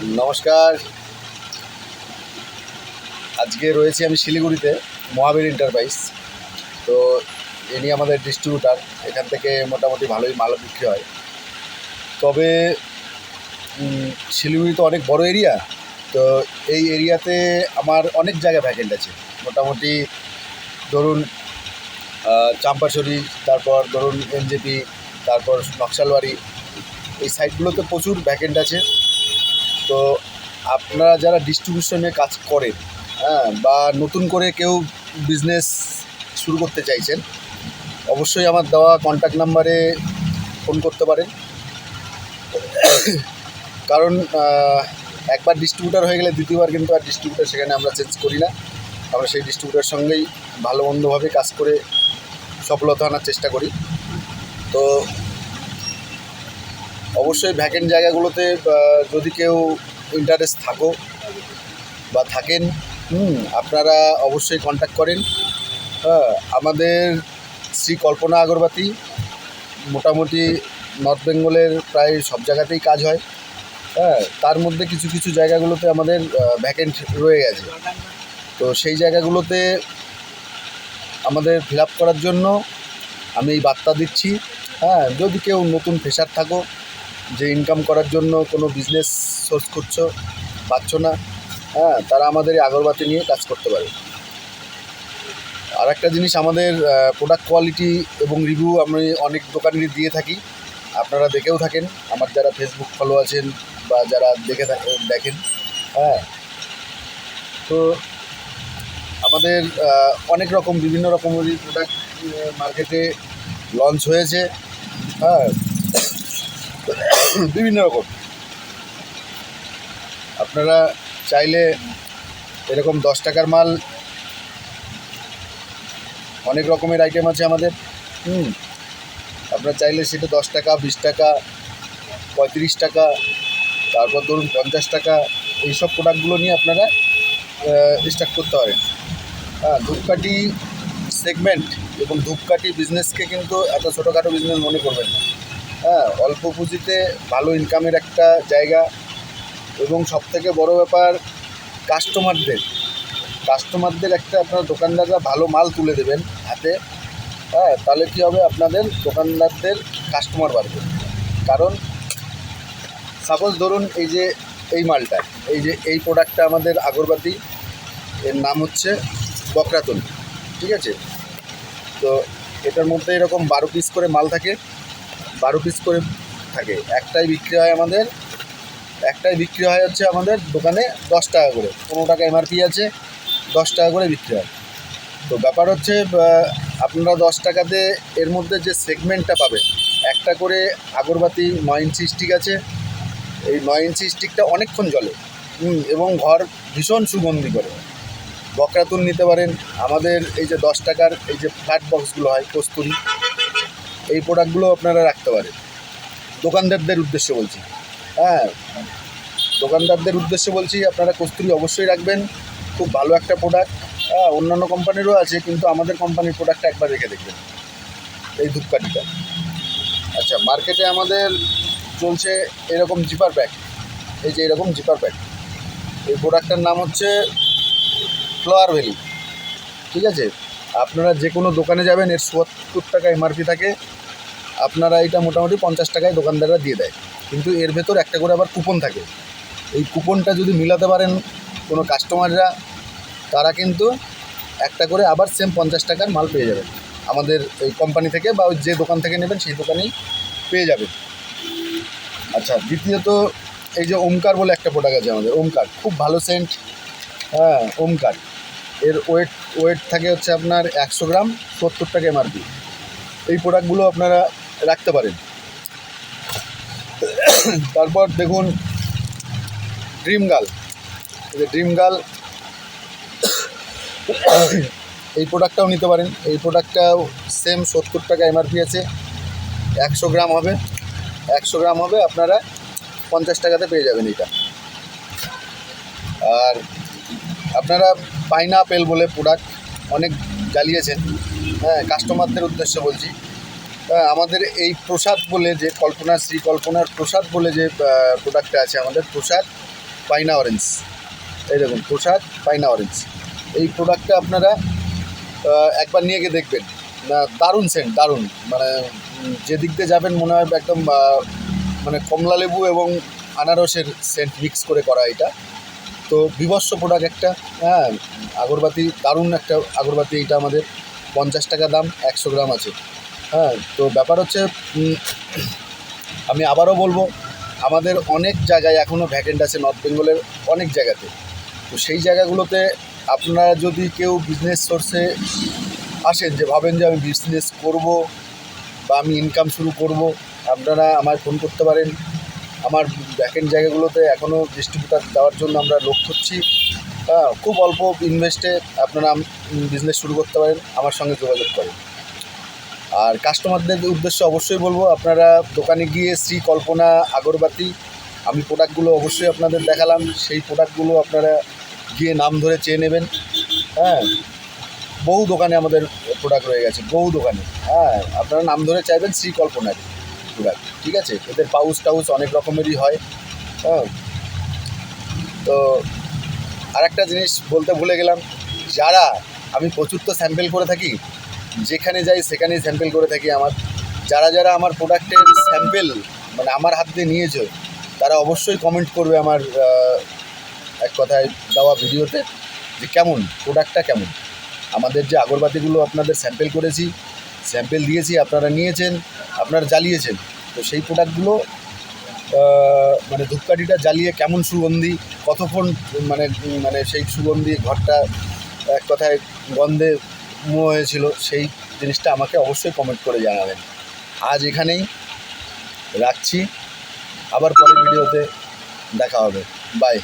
নমস্কার। আজকে রয়েছি আমি শিলিগুড়িতে মহাবীর এন্টারপ্রাইজ। তো ইনি আমাদের ডিস্ট্রিবিউটার। এখান থেকে মোটামুটি ভালোই মাল বিক্রি হয়। তবে শিলিগুড়ি তো অনেক বড় এরিয়া। তো এই এরিয়াতে আমার অনেক জায়গা ভ্যাকেন্ট আছে। মোটামুটি ধরুন চাম্পাশরি, তারপর ধরুন এনজেপি, তারপর নকশালবাড়ি, এই সাইটগুলোতে প্রচুর ভ্যাকেন্ট আছে। তো আপনারা যারা ডিস্ট্রিবিউশনে কাজ করেন, বা নতুন করে কেউ বিজনেস শুরু করতে চাইছেন, অবশ্যই আমার দেওয়া কন্ট্যাক্ট নাম্বারে ফোন করতে পারেন। কারণ একবার ডিস্ট্রিবিউটার হয়ে গেলে দ্বিতীয়বার কিন্তু আর ডিস্ট্রিবিউটার সেখানে আমরা চেঞ্জ করি না। আমরা সেই ডিস্ট্রিবিউটার সঙ্গেই ভালো মন্দভাবে কাজ করে সফলতা আনার চেষ্টা করি। তো অবশ্যই ভ্যাকেন্ট জায়গাগুলোতে যদি কেউ ইন্টারেস্ট থাকো বা থাকেন, আপনারা অবশ্যই কন্ট্যাক্ট করেন। আমাদের শ্রী কল্পনা আগরবাতি মোটামুটি নর্থ বেঙ্গলের প্রায় সব জায়গাতেই কাজ হয়। তার মধ্যে কিছু কিছু জায়গাগুলোতে আমাদের ভ্যাকেন্ট রয়ে গেছে। তো সেই জায়গাগুলোতে আমাদের ফিল আপ করার জন্য আমি এই বার্তা দিচ্ছি। যদি কেউ নতুন ফ্রেশার থাকো, যে ইনকাম করার জন্য কোনো বিজনেস সোর্স করছো, পাচ্ছ না, তারা আমাদের এই আগরবাতি নিয়ে কাজ করতে পারে। আর একটা জিনিস, আমাদের প্রোডাক্ট কোয়ালিটি এবং রিভিউ আমি অনেক দোকানেরই দিয়ে থাকি। আপনারা দেখেও থাকেন, আমার যারা ফেসবুক ফলো আছেন বা যারা দেখেন। তো আমাদের অনেক রকম বিভিন্ন রকমেরই প্রোডাক্ট মার্কেটে লঞ্চ হয়েছে। বিভিন্ন রকম আপনারা চাইলে এরকম 10 টাকার মাল, অনেক রকমের আইটেম আছে আমাদের। আপনারা চাইলে সেটা 10 টাকা, 20 টাকা, 35 টাকা, তারপর ধরুন 50 টাকা, এইসব প্রোডাক্টগুলো নিয়ে আপনারা স্টার্ট করতে পারেন। ধূপকাঠি সেগমেন্ট এবং ধূপকাঠি বিজনেসকে কিন্তু এত ছোটোখাটো বিজনেস মনে করবেন না। অল্প পুঁজিতে ভালো ইনকামের একটা জায়গা। এবং সবথেকে বড় ব্যাপার, কাস্টমারদের একটা আপনার দোকানদাররা ভালো মাল তুলে দেবেন হাতে। তাহলে কী হবে, আপনাদের দোকানদারদের কাস্টমার বাড়বে। কারণ সাপোজ ধরুন এই মালটা, এই প্রোডাক্টটা আমাদের আগরবাতি, এর নাম হচ্ছে বকরাতন, ঠিক আছে? তো এটার মধ্যে এরকম 12 পিস করে মাল থাকে, 12 পিস করে থাকে। একটাই বিক্রি হয় হচ্ছে আমাদের দোকানে 10 টাকা করে, 15 টাকা এমআরপি আছে, 10 টাকা করে বিক্রি হয়। তো ব্যাপার হচ্ছে, আপনারা 10 টাকাতে এর মধ্যে যে সেগমেন্টটা পাবেন, একটা করে আগরবাতি 9 ইঞ্চি স্টিক আছে। এই 9 ইঞ্চি স্টিকটা অনেকক্ষণ জ্বলে এবং ঘর ভীষণ সুগন্ধি করে। বকরাতুন নিতে পারেন। আমাদের এই যে 10 টাকার এই যে ফ্ল্যাট বক্সগুলো হয়, কস্তুরি, এই প্রোডাক্টগুলো আপনারা রাখতে পারেন। দোকানদারদের উদ্দেশ্যে বলছি, আপনারা কস্তুরি অবশ্যই রাখবেন। খুব ভালো একটা প্রোডাক্ট। অন্যান্য কোম্পানিরও আছে, কিন্তু আমাদের কোম্পানির প্রোডাক্টটা একবার রেখে দেখবেন, এই ধূপকাঠিটা। আচ্ছা, মার্কেটে আমাদের চলছে এরকম জিপার প্যাক, এরকম জিপার প্যাক। এই প্রোডাক্টটার নাম হচ্ছে ফ্লাওয়ার ভ্যালি, ঠিক আছে? আপনারা যে কোনো দোকানে যাবেন, এর 70 টাকা এমআরপি থাকে। আপনারা এটা মোটামুটি 50 টাকায় দোকানদাররা দিয়ে দেয়, কিন্তু এর ভেতর একটা করে আবার কুপন থাকে। এই কুপনটা যদি মিলাতে পারেন কোনো কাস্টমাররা, তারা কিন্তু একটা করে আবার সেম 50 টাকার মাল পেয়ে যাবেন আমাদের এই কোম্পানি থেকে, বা যে দোকান থেকে নেবেন সেই দোকানেই পেয়ে যাবেন। আচ্ছা, দ্বিতীয়ত এই যে ওমকার বলে একটা প্রোডাক্ট আছে আমাদের, ওমকার খুব ভালো সেন্ট। ওমকার এর ওয়েট থাকে হচ্ছে আপনার 100 গ্রাম, 70 টাকা এমআরপি। এই প্রোডাক্টগুলো আপনারা রাখতে পারেন। তারপর দেখুন ড্রিম গার্ল, এই প্রোডাক্টটাও নিতে পারেন। এই প্রোডাক্টটাও সেম 70 টাকা এমআরপি আছে। 100 গ্রাম হবে, আপনারা 50 টাকাতে পেয়ে যাবেন এটা। আর আপনারা পাইনাপেল বলে প্রোডাক্ট অনেক জ্বালিয়েছেন, কাস্টমারদের উদ্দেশ্যে বলছি। আমাদের এই প্রসাদ বলে যে শ্রী কল্পনার প্রসাদ বলে যে প্রোডাক্টটা আছে আমাদের, প্রসাদ, পাইনা অরেঞ্জ, এই দেখুন প্রসাদ পাইনা অরেঞ্জ। এই প্রোডাক্টটা আপনারা একবার নিয়ে গিয়ে দেখবেন না, দারুণ সেন্ট, দারুণ। মানে যে দিক দিয়ে যাবেন মনে হয় একদম মানে কমলা লেবু এবং আনারসের সেন্ট মিক্স করে করা এটা। তো বিভৎস প্রোডাক্ট একটা, হ্যাঁ। আগরবাতি, দারুণ একটা আগরবাতি। এইটা আমাদের 50 টাকা দাম, 100 গ্রাম আছে, হ্যাঁ। তো ব্যাপার হচ্ছে আমি আবারও বলবো, আমাদের অনেক জায়গায় এখনও ভ্যাকেন্ট আছে নর্থ বেঙ্গলের অনেক জায়গাতে। তো সেই জায়গাগুলোতে আপনারা যদি কেউ বিজনেস সোর্সে আসেন, যে ভাবেন যে আমি বিজনেস করব বা আমি ইনকাম শুরু করব, আপনারা আমায় ফোন করতে পারেন। আমার ভ্যাকেন্ট জায়গাগুলোতে এখনও ডিস্ট্রিবিউটার দেওয়ার জন্য আমরা লোক খুঁজছি, হ্যাঁ। খুব অল্প ইনভেস্টে আপনারা বিজনেস শুরু করতে পারেন, আমার সঙ্গে যোগাযোগ করেন। আর কাস্টমারদের উদ্দেশ্যে অবশ্যই বলবো, আপনারা দোকানে গিয়ে শ্রী কল্পনা আগরবাতি, আমি প্রোডাক্টগুলো অবশ্যই আপনাদের দেখালাম, সেই প্রোডাক্টগুলো আপনারা গিয়ে নাম ধরে চেয়ে নেবেন, হ্যাঁ। বহু দোকানে আমাদের প্রোডাক্ট রয়ে গেছে, বহু দোকানে, হ্যাঁ। আপনারা নাম ধরে চাইবেন শ্রী কল্পনার প্রোডাক্ট, ঠিক আছে। এদের পাউচ টাউচ অনেক রকমেরই হয়, হ্যাঁ। তো আরেকটা জিনিস বলতে ভুলে গেলাম, যারা, আমি প্রচুর তো স্যাম্পেল করে থাকি, যেখানে যাই সেখানেই স্যাম্পেল করে থাকি। যারা যারা আমার প্রোডাক্টের স্যাম্পেল মানে আমার হাত দিয়ে নিয়েছো, তারা অবশ্যই কমেন্ট করবে আমার এক কথায় দেওয়া ভিডিওতে, যে কেমন প্রোডাক্টটা, কেমন আমাদের যে আগরবাতিগুলো আপনাদের স্যাম্পেল করেছি, স্যাম্পেল দিয়েছি, আপনারা নিয়েছেন, আপনারা জ্বালিয়েছেন। তো সেই প্রোডাক্টগুলো মানে ধূপকাঠিটা জ্বালিয়ে কেমন সুগন্ধি, কতক্ষণ মানে মানে সেই সুগন্ধি ঘরটা এক কথায় গন্ধে মুয়ে হয়েছিল, সেই জিনিসটা আমাকে অবশ্যই কমেন্ট করে জানাবেন। আজ এখানেই রাখছি, আবার পরের ভিডিওতে দেখা হবে, বাই।